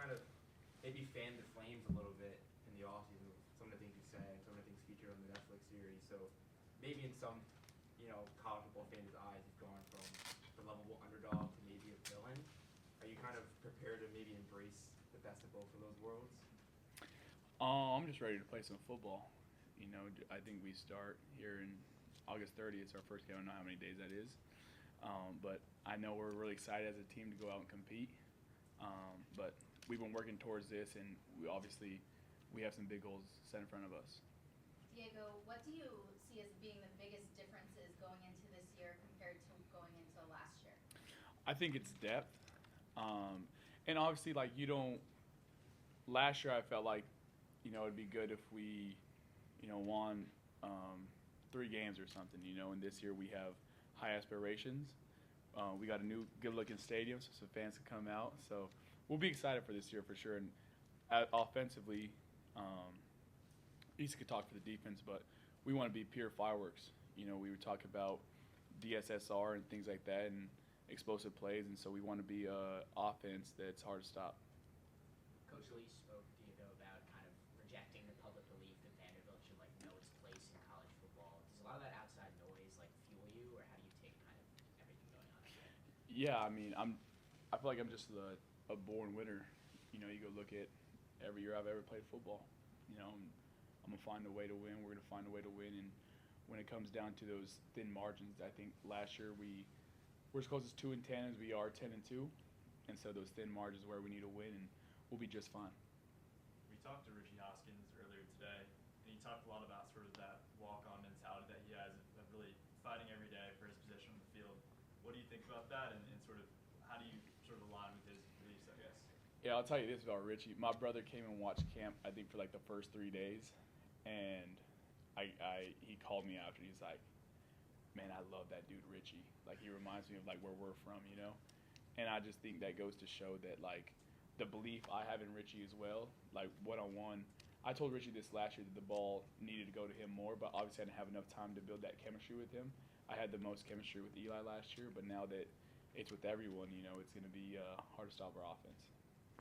kind of maybe fan the flames a little bit in the offseason with some of the things you said, some of the things featured on the Netflix series. So maybe in some, college football fans' eyes, you've gone from the lovable underdog to maybe a villain. Are you kind of prepared to maybe embrace the best of both of those worlds? I'm just ready to play some football. I think we start here in August 30th. It's our first game. I don't know how many days that is. But I know we're really excited as a team to go out and compete. But we've been working towards this, and we have some big goals set in front of us. Diego, what do you see as being the biggest differences going into this year compared to going into last year? I think it's depth. And obviously, last year I felt like, it'd be good if we, won 3 games or something, and this year we have high aspirations. We got a new good-looking stadium so some fans can come out. So we'll be excited for this year for sure. And offensively, Issa could talk for the defense, but we want to be pure fireworks. We would talk about DSSR and things like that and explosive plays, and so we want to be an offense that's hard to stop. Coach Lee spoke, Diego, about kind of rejecting the public belief that Vanderbilt should know its place in college football. Does a lot of that outside noise fuel you, or how do you take kind of everything going on here? Yeah, I feel like I'm just a born winner. You go look at every year I've ever played football. I'm gonna find a way to win. We're gonna find a way to win, and when it comes down to those thin margins, I think last year we're as close as 2-10 as we are 10-2, and so those thin margins where we need to win, and we'll be just fine. We talked to Richie Hoskins earlier today, and he talked a lot about sort of that walk-on mentality that he has of really fighting every day for his position on the field. What do you think about that, and sort of how do you sort of align with his beliefs, I guess? Yeah, I'll tell you this about Richie. My brother came and watched camp, I think, for the first 3 days, and he called me after. He's like, man, I love that dude, Richie. He reminds me of where we're from, And I just think that goes to show that the belief I have in Richie as well, one-on-one. I told Richie this last year that the ball needed to go to him more, but obviously I didn't have enough time to build that chemistry with him. I had the most chemistry with Eli last year, but now that it's with everyone, it's going to be hard to stop our offense.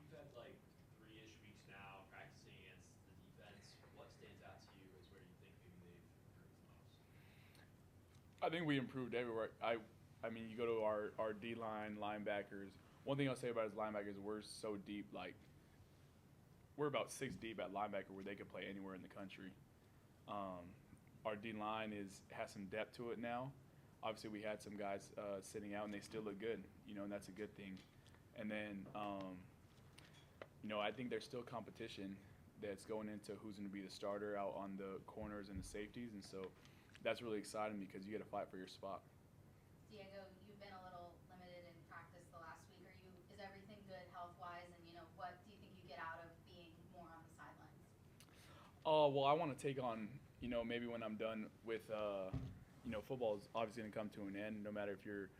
You've had 3-ish weeks now practicing against the defense. What stands out to you as where you think maybe they've improved the most? I think we improved everywhere. You go to our D-line, linebackers. One thing I'll say about his linebackers, we're so deep. We're about 6 deep at linebacker where they could play anywhere in the country. Our D-line has some depth to it now. Obviously, we had some guys sitting out, and they still look good, and that's a good thing. And then, I think there's still competition that's going into who's going to be the starter out on the corners and the safeties, and so that's really exciting because you got to fight for your spot. Diego, you've been a little limited in practice the last week. Is everything good health-wise, and what do you think you get out of being more on the sidelines? Well, I want to take on, maybe when I'm done with, football is obviously going to come to an end. No matter if you're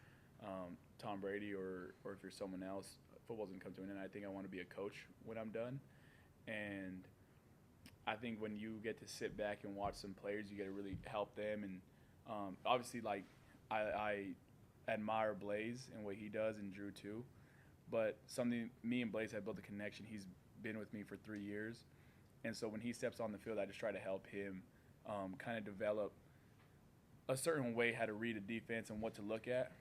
Tom Brady or if you're someone else, football's going to come to an end. I think I want to be a coach when I'm done, and I think when you get to sit back and watch some players, you get to really help them. And obviously, I admire Blaze and what he does, and Drew too. But something me and Blaze have built a connection. He's been with me for 3 years, and so when he steps on the field, I just try to help him kind of develop a certain way how to read a defense and what to look at.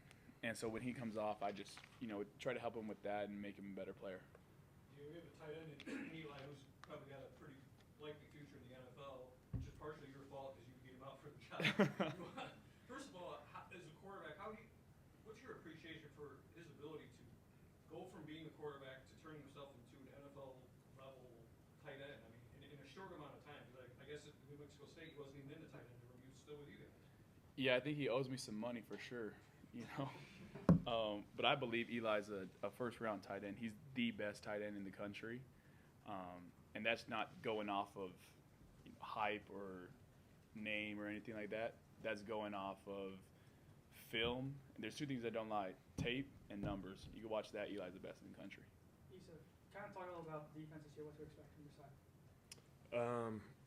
And so when he comes off, I just try to help him with that and make him a better player. You have a tight end in Eli who's probably got a pretty likely future in the NFL, which is partially your fault because you beat him out for the job. First of all, as a quarterback, what's your appreciation for his ability to go from being a quarterback to turning himself into an NFL level tight end? In a short amount of time. I guess at New Mexico State, he wasn't even in the tight end room. He was still with you guys. Yeah, I think he owes me some money for sure. But I believe Eli's a first-round tight end. He's the best tight end in the country, and that's not going off of hype or name or anything like that. That's going off of film. And there's 2 things I don't like: tape and numbers. You can watch that. Eli's the best in the country. Issa, kind of talk a little about the defense this year. What to expect from your side?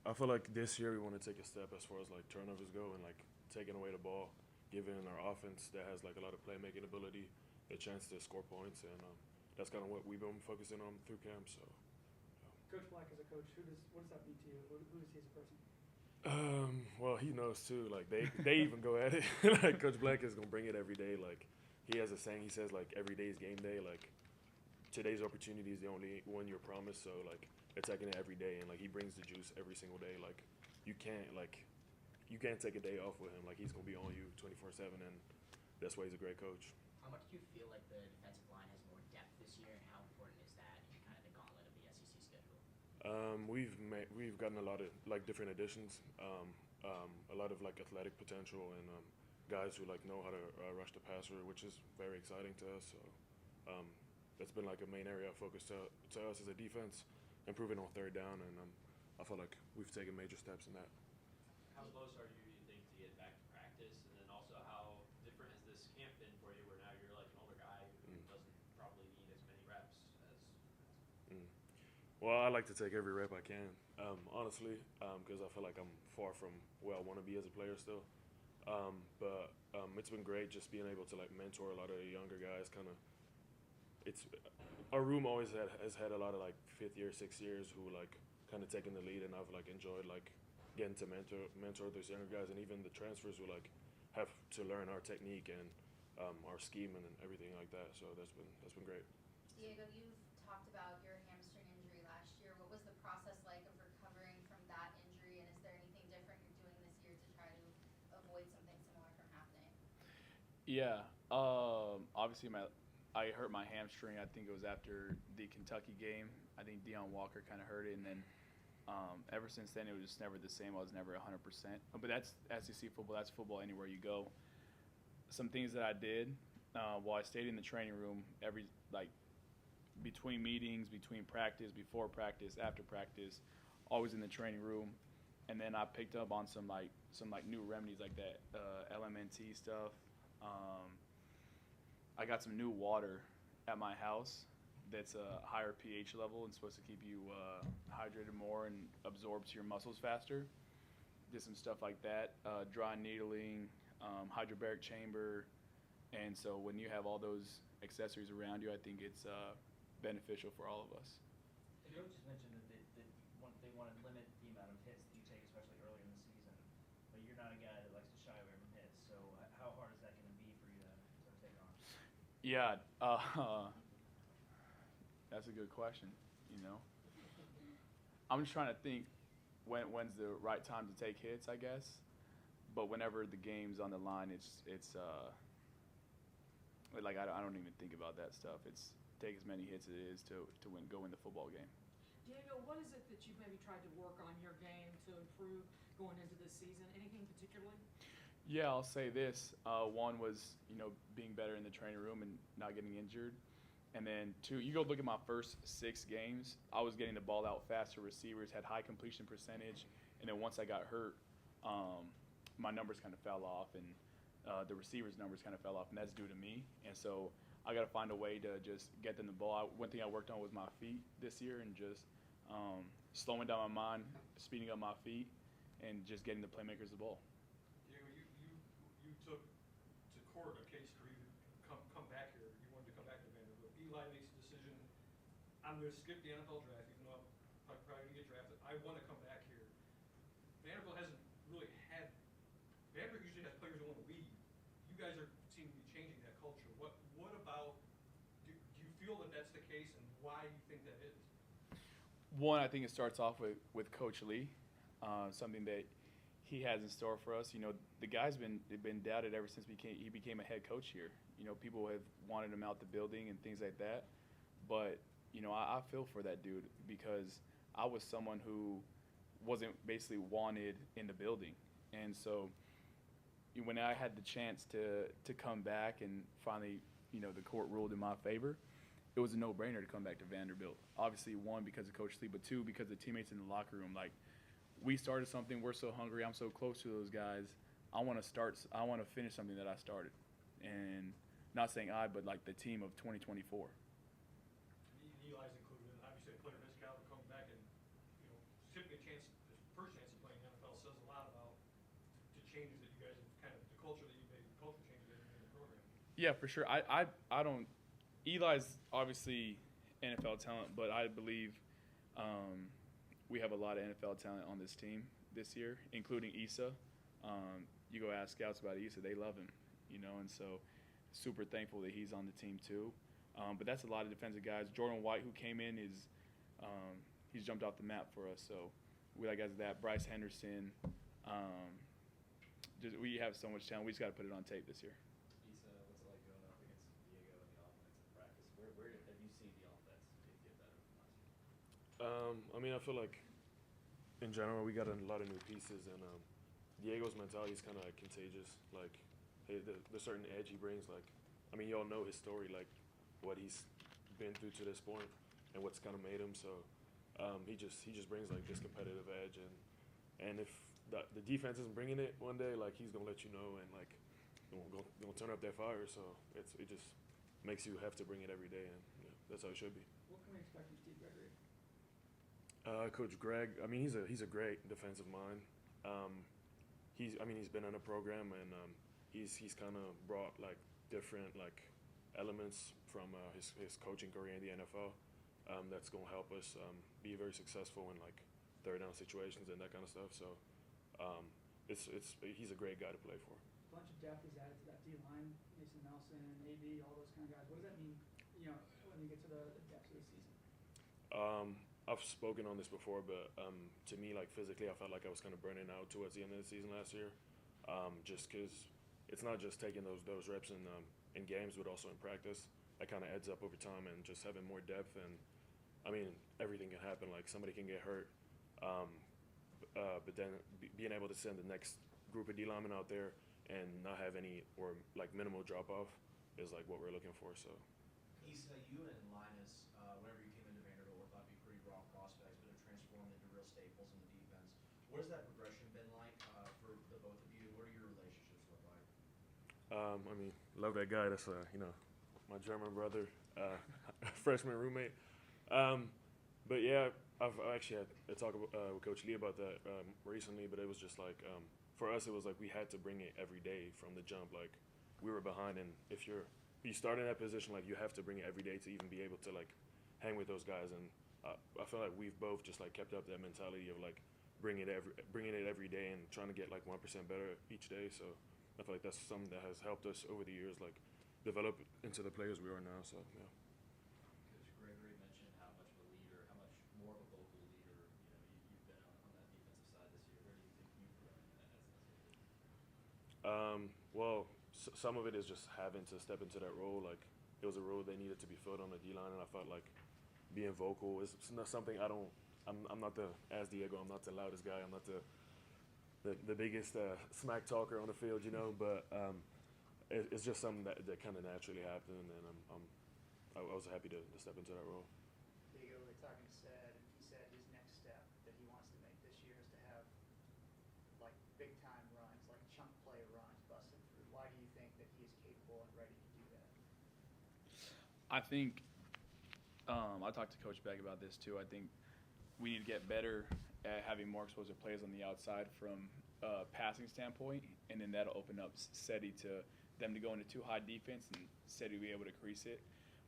I feel like this year we want to take a step as far as turnovers go and taking away the ball, giving our offense that has a lot of playmaking ability a chance to score points, and that's kind of what we've been focusing on through camp. So. Coach Black as a coach, what does that mean to you? Who is he as a person? Well, he knows too. Like they even go at it. Like Coach Black is gonna bring it every day. Like he has a saying. He says like every day is game day. Like today's opportunity is the only one you're promised. So like attacking it every day, and like he brings the juice every single day. Like you can't take a day off with him. Like he's gonna be on you 24/7, and that's why he's a great coach. How much do you feel like the defensive line has more depth this year, and how important is that in kind of the gauntlet of the SEC schedule? We've gotten a lot of like different additions, a lot of like athletic potential, and guys who like know how to rush the passer, which is very exciting to us. So that's been like a main area of focus to us as a defense, improving on third down, and I feel like we've taken major steps in that. How close are you think, to get back to practice? And then also, how different has this camp been for you, where now you're like an older guy who doesn't probably need as many reps as? Well, I like to take every rep I can, honestly, because I feel like I'm far from where I want to be as a player still. But it's been great just being able to like mentor a lot of the younger guys. Our room always has had a lot of like 5th year, 6th years who like kind of taking the lead, and I've like enjoyed like getting to mentor those younger guys, and even the transfers who like have to learn our technique and our scheme and everything like that. So that's been great. Diego, you've talked about your hamstring injury last year. What was the process like of recovering from that injury, and is there anything different you're doing this year to try to avoid something similar from happening? Yeah. Obviously, I hurt my hamstring. I think it was after the Kentucky game. I think Deion Walker kind of hurt it, and then ever since then, it was just never the same. I was never 100%. But that's SEC football. That's football anywhere you go. Some things that I did while I stayed in the training room between meetings, between practice, before practice, after practice, always in the training room. And then I picked up on some new remedies like that, LMNT stuff. I got some new water at my house that's a higher pH level and supposed to keep you hydrated more and absorbs your muscles faster. Did some stuff like that, dry needling, hyperbaric chamber. And so when you have all those accessories around you, I think it's beneficial for all of us. The coach just mentioned that they want to limit the amount of hits that you take, especially early in the season. But you're not a guy that likes to shy away from hits. So how hard is that going to be for you to take on? Yeah, that's a good question. I'm just trying to think when's the right time to take hits, I guess. But whenever the game's on the line, it's like I don't even think about that stuff. It's take as many hits as it is to go win the football game. Diego, what is it that you maybe tried to work on your game to improve going into this season? Anything particularly? Yeah, I'll say this. One was, being better in the training room and not getting injured. And then 2, you go look at my first 6 games, I was getting the ball out faster. Receivers had high completion percentage. And then once I got hurt, my numbers kind of fell off, and the receivers' numbers kind of fell off, and that's due to me. And so I got to find a way to just get them the ball. One thing I worked on was my feet this year, and just slowing down my mind, speeding up my feet, and just getting the playmakers the ball. You took to court a case for you to come back here. You wanted to come back to Vanderbilt. Eli makes a decision. I'm going to skip the NFL draft, even though I'm probably going to get drafted. I want to come back here. Vanderbilt hasn't really had. Vanderbilt usually has players who want to leave. You guys seem to be changing that culture. What about? Do you feel that that's the case, and why do you think that is? One, I think it starts off with Coach Lee, something that he has in store for us. The guy's been doubted ever since he became a head coach here. People have wanted him out the building and things like that. But, I feel for that dude, because I was someone who wasn't basically wanted in the building. And so when I had the chance to come back and finally, the court ruled in my favor, it was a no-brainer to come back to Vanderbilt. Obviously, 1, because of Coach Lee, but 2, because the teammates in the locker room. Like, we started something. We're so hungry. I'm so close to those guys. I want to finish something that I started. And not saying but like the team of 2024. Eli's included. Obviously, a player of his caliber coming back and, simply his first chance of playing NFL says a lot about the changes that you guys have the culture that you made, the culture changes in the program. Yeah, for sure. I don't Eli's obviously NFL talent, but I believe we have a lot of NFL talent on this team this year, including Issa. You go ask scouts about Issa, they love him, and so super thankful that he's on the team too. But that's a lot of defensive guys. Jordan White, who came in, he's jumped off the map for us. So we like guys like that. Bryce Henderson. We have so much talent. We just got to put it on tape this year. Issa, what's it like going up against Diego in the offense in practice? Where have you seen the offense get better from last year? I feel like in general we got a lot of new pieces, and Diego's mentality is kind of like contagious. Like, the certain edge he brings. Like, y'all know his story, like what he's been through to this point, and what's kind of made him. So he just brings like this competitive edge, and if the defense isn't bringing it one day, like he's gonna let you know, and like gonna turn up that fire. So it just makes you have to bring it every day, and that's how it should be. What can we expect from Steve Gregory? Coach Greg, he's a great defensive mind. He's been in a program, and he's kind of brought like different like elements from his coaching career in the NFL. That's gonna help us be very successful in like third down situations and that kind of stuff. So he's a great guy to play for. A bunch of depth is added to that D line, Mason Nelson, AB, all those kind of guys. What does that mean? When you get to the depth of the season. I've spoken on this before, but to me, like physically, I felt like I was kind of burning out towards the end of the season last year, just because it's not just taking those reps in games, but also in practice. That kind of adds up over time, and just having more depth. And everything can happen. Like somebody can get hurt, but then being able to send the next group of D linemen out there and not have any or like minimal drop off is like what we're looking for. So. Issa, you and Linus, whenever you came into Vanderbilt, were thought to be pretty raw prospects, but have transformed into real staples in the defense. What has that progression been like for the both of you? What do your relationships look like? Love that guy. That's my German brother, freshman roommate. But yeah, I've actually had a talk with Coach Lee about that recently. But it was just like for us, it was like we had to bring it every day from the jump. Like we were behind, and if you start in that position, like you have to bring it every day to even be able to like hang with those guys. And I feel like we've both just like kept up that mentality of like bringing it every day and trying to get like 1% better each day. So I feel like that's something that has helped us over the years, like develop into the players we are now. So yeah. Coach Gregory mentioned how much of a leader, how much more of a vocal leader, you've been on that defensive side this year. Where do you think you've grown as a leader? Well, some of it is just having to step into that role. Like it was a role that needed to be filled on the D line, and I felt like being vocal is not something I'm not as Diego, I'm not the loudest guy. I'm not the biggest smack talker on the field, But it's just something that kind of naturally happened, and I was happy to step into that role. Diego, we were talking to Sed, and he said his next step that he wants to make this year is to have like big time runs, like chunk play runs busted through. Why do you think that he is capable and ready to do that? I think I talked to Coach Beck about this too. I think we need to get better at having more explosive plays on the outside from a passing standpoint, and then that'll open up Seti to them to go into too high defense and Seti be able to crease it.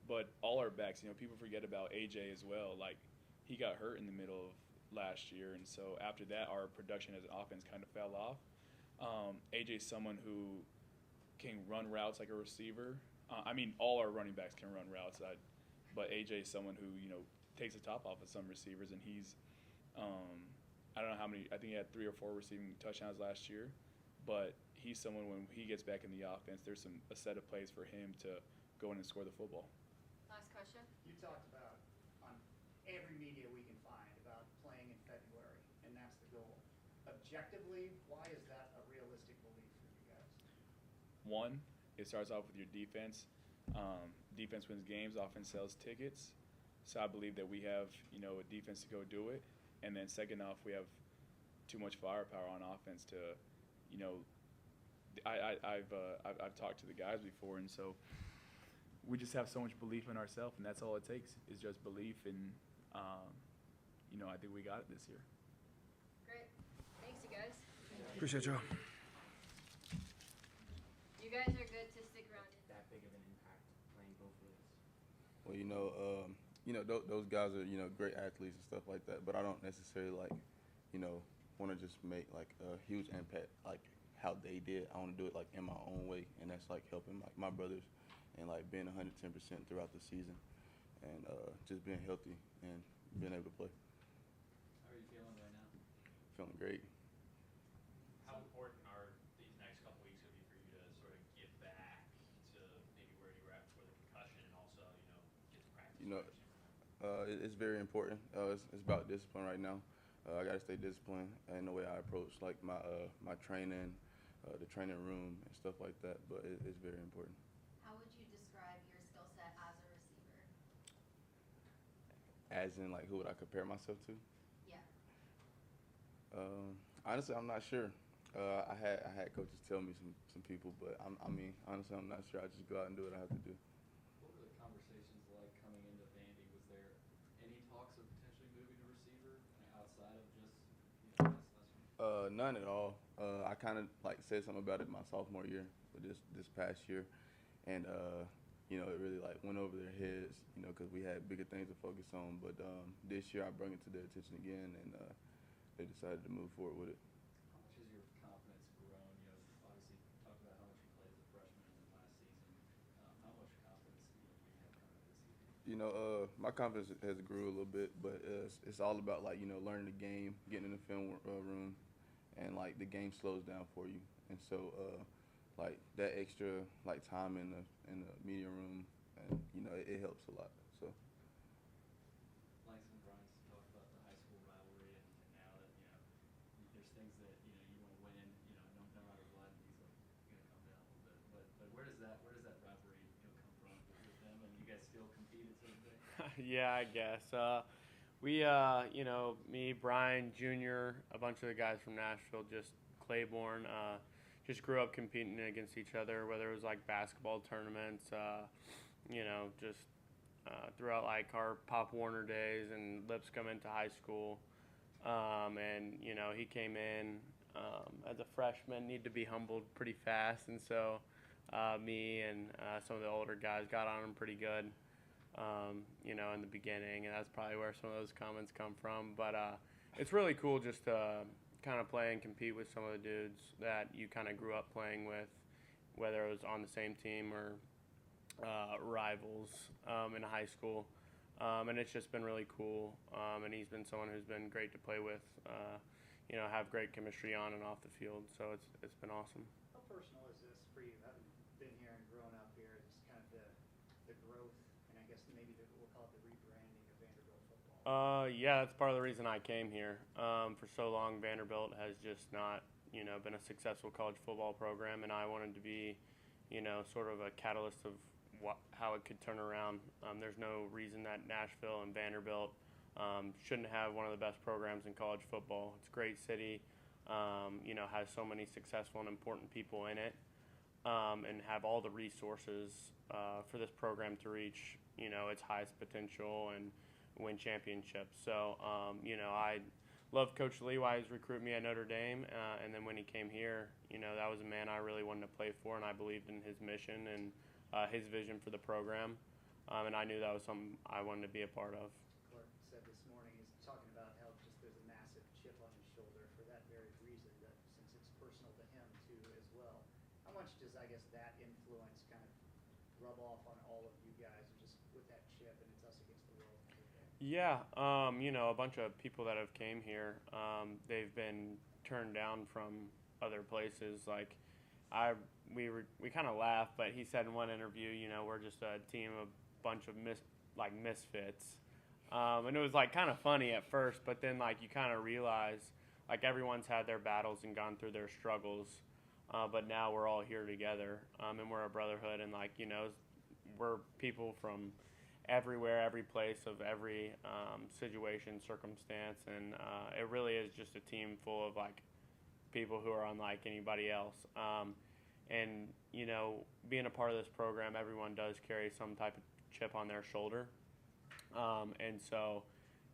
But all our backs, people forget about AJ as well. Like he got hurt in the middle of last year, and so after that, our production as an offense kind of fell off. AJ's someone who can run routes like a receiver. All our running backs can run routes, but AJ is someone who takes the top off of some receivers, and he's I don't know how many. I think he had 3 or 4 receiving touchdowns last year, but he's someone when he gets back in the offense, there's a set of plays for him to go in and score the football. Last question. You talked about on every media we can find about playing in February, and that's the goal. Objectively, why is that a realistic belief for you guys? One, it starts off with your defense. Defense wins games, offense sells tickets. So I believe that we have, a defense to go do it. And then second off, we have too much firepower on offense to, I've talked to the guys before, and so we just have so much belief in ourselves, and that's all it takes is just belief. And, I think we got it this year. Great. Thanks, you guys. Appreciate y'all. You guys are good to stick around. That big of an impact playing both ways. Well, those guys are, great athletes and stuff like that, but I don't necessarily want to just make like a huge impact like how they did. I want to do it like in my own way, and that's like helping like my brothers and like being 110% throughout the season and just being healthy and being able to play. How are you feeling right now? Feeling great. How important are these next couple weeks going to be for you to sort of get back to maybe where you were at before the concussion and also, get to practice? It's very important. It's about discipline right now. I got to stay disciplined in the way I approach like my training, the training room and stuff like that. But it's very important. How would you describe your skill set as a receiver? As in, like, who would I compare myself to? Yeah. Honestly, I'm not sure. I had coaches tell me some people, but honestly, I'm not sure. I just go out and do what I have to do. What were the conversations like coming into Vandy? Was there any talks of potentially moving to receiver outside of just last year? None at all. I kind of like said something about it my sophomore year, but this past year, and it really like went over their heads, because we had bigger things to focus on. But this year, I brought it to their attention again, and they decided to move forward with it. How much has your confidence grown? Obviously talked about how much you played as a freshman and then last season. How much confidence do you have coming into this season? My confidence has grew a little bit, but it's all about like learning the game, getting in the film room, and like the game slows down for you, and so like that extra like time in the media room, and it helps a lot. So. Langston, Brian's talked about the high school rivalry, and now that there's things that you want to win, no matter what. He's like going to come down a little bit, but where does that rivalry come from with them? And you guys still compete at some day? Yeah, I guess. We, me, Brian Jr., a bunch of the guys from Nashville, just Claiborne, just grew up competing against each other, whether it was like basketball tournaments, just throughout like our Pop Warner days and Lipscomb into high school. And, he came in as a freshman, needed to be humbled pretty fast. And so me and some of the older guys got on him pretty good. In the beginning, and that's probably where some of those comments come from. But it's really cool just to kind of play and compete with some of the dudes that you kind of grew up playing with, whether it was on the same team or rivals in high school. And it's just been really cool. And he's been someone who's been great to play with, have great chemistry on and off the field. So it's been awesome. How personal is this for you, having been here and grown up here? It's kind of the growth, and I guess maybe we'll call it the rebranding of Vanderbilt football. Yeah, that's part of the reason I came here. For so long, Vanderbilt has just not, been a successful college football program, and I wanted to be, sort of a catalyst of how it could turn around. There's no reason that Nashville and Vanderbilt shouldn't have one of the best programs in college football. It's a great city, has so many successful and important people in it, and have all the resources for this program to reach, its highest potential and win championships. So, I loved Coach Lee while he was recruiting me at Notre Dame, and then when he came here, that was a man I really wanted to play for, and I believed in his mission and his vision for the program, and I knew that was something I wanted to be a part of. Clark said this morning, he's talking about how just there's a massive chip on his shoulder for that very reason, that since it's personal to him too as well. How much does, I guess, that influence kind of rub off on all of you guys, just with that chip and it's us against the world? Yeah, a bunch of people that have came here, they've been turned down from other places. Like, we kind of laughed, but he said in one interview, we're just a team of bunch of misfits. And it was like kind of funny at first, but then like you kind of realize like everyone's had their battles and gone through their struggles, but now we're all here together, and we're a brotherhood, and like we're people from everywhere, every place of every situation, circumstance, and it really is just a team full of like people who are unlike anybody else. And being a part of this program, everyone does carry some type of chip on their shoulder, and so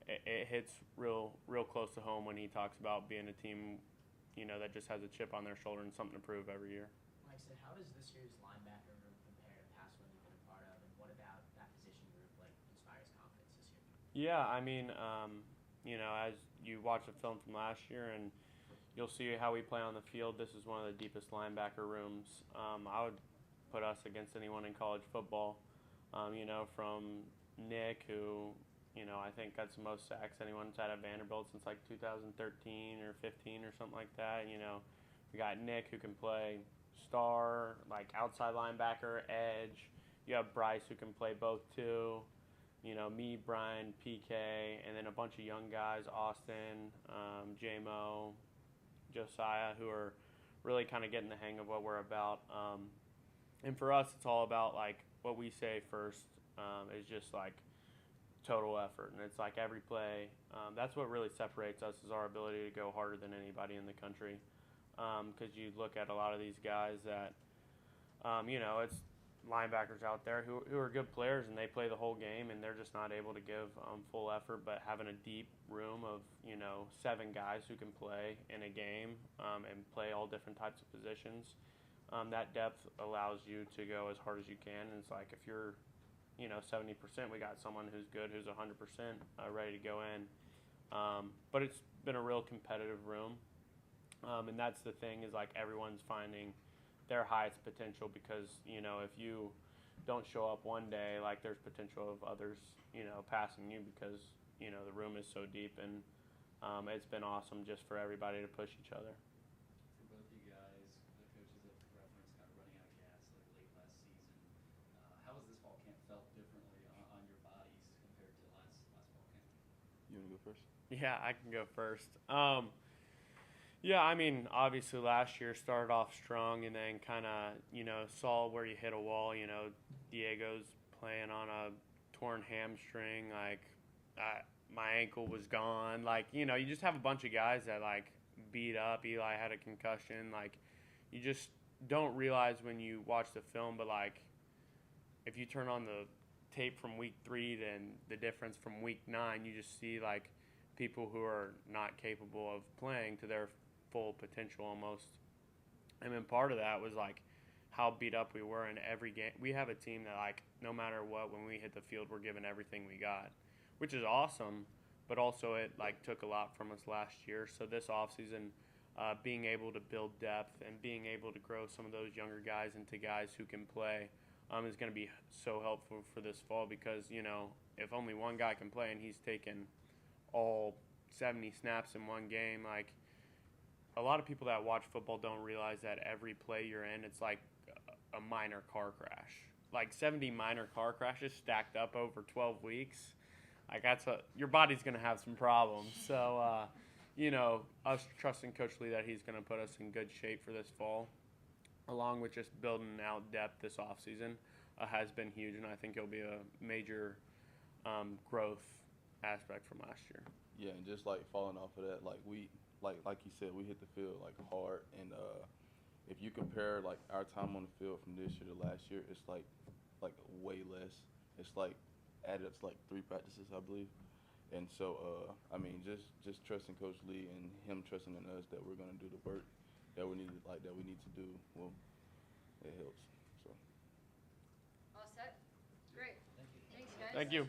it hits real close to home when he talks about being a team, that just has a chip on their shoulder and something to prove every year. Like I said, how does this year's linebacker room compare to past ones you've been a part of, and what about that position group like Yeah, I mean, as you watch the film from last year and you'll see how we play on the field, this is one of the deepest linebacker rooms. I would put us against anyone in college football. From Nick, who, I think got the most sacks anyone's had at Vanderbilt since like 2013 or 15 or something like that. We got Nick, who can play star, like outside linebacker, edge. You have Bryce, who can play both too. Me, Brian, PK, and then a bunch of young guys, Austin, J-Mo, Josiah, who are really kind of getting the hang of what we're about. And for us, it's all about like what we say first is just like total effort, and it's like every play. That's what really separates us, is our ability to go harder than anybody in the country. Because you look at a lot of these guys that, it's linebackers out there who are good players and they play the whole game and they're just not able to give full effort. But having a deep room of 7 guys who can play in a game and play all different types of positions, that depth allows you to go as hard as you can. And it's like if you're 70%, we got someone who's good, who's 100% ready to go in. But it's been a real competitive room. And that's the thing, is like everyone's finding their highest potential, because if you don't show up one day, like there's potential of others passing you, because the room is so deep. And it's been awesome just for everybody to push each other. For both you guys, the coaches have referenced kind of running out of gas like late last season. How has this fall camp felt differently on your bodies compared to last fall camp? You want to go first? Yeah, I can go first. Yeah, I mean, obviously last year started off strong and then kind of, saw where you hit a wall. Diego's playing on a torn hamstring. Like, my ankle was gone. Like, you just have a bunch of guys that, like, beat up. Eli had a concussion. Like, you just don't realize when you watch the film, but, like, if you turn on the tape from week 3, then the difference from week 9, you just see, like, people who are not capable of playing to their full potential almost. And then part of that was like how beat up we were in every game. We have a team that, like, no matter what, when we hit the field, we're giving everything we got, which is awesome. But also it like took a lot from us last year. So this offseason, being able to build depth and being able to grow some of those younger guys into guys who can play is going to be so helpful for this fall, because if only one guy can play and he's taken all 70 snaps in one game, like, a lot of people that watch football don't realize that every play you're in, it's like a minor car crash. Like 70 minor car crashes stacked up over 12 weeks. Like, your body's going to have some problems. So, us trusting Coach Lee that he's going to put us in good shape for this fall, along with just building out depth this offseason, has been huge. And I think it'll be a major growth aspect from last year. Yeah, and just like falling off of that, like like you said, we hit the field like hard, and if you compare like our time on the field from this year to last year, it's like way less. It's like added up to like 3 practices, I believe. And so I mean, just trusting Coach Lee and him trusting in us that we're gonna do the work that we need to do. Well, it helps. So. All set? Great. Thank you. Thanks, guys. Thank you.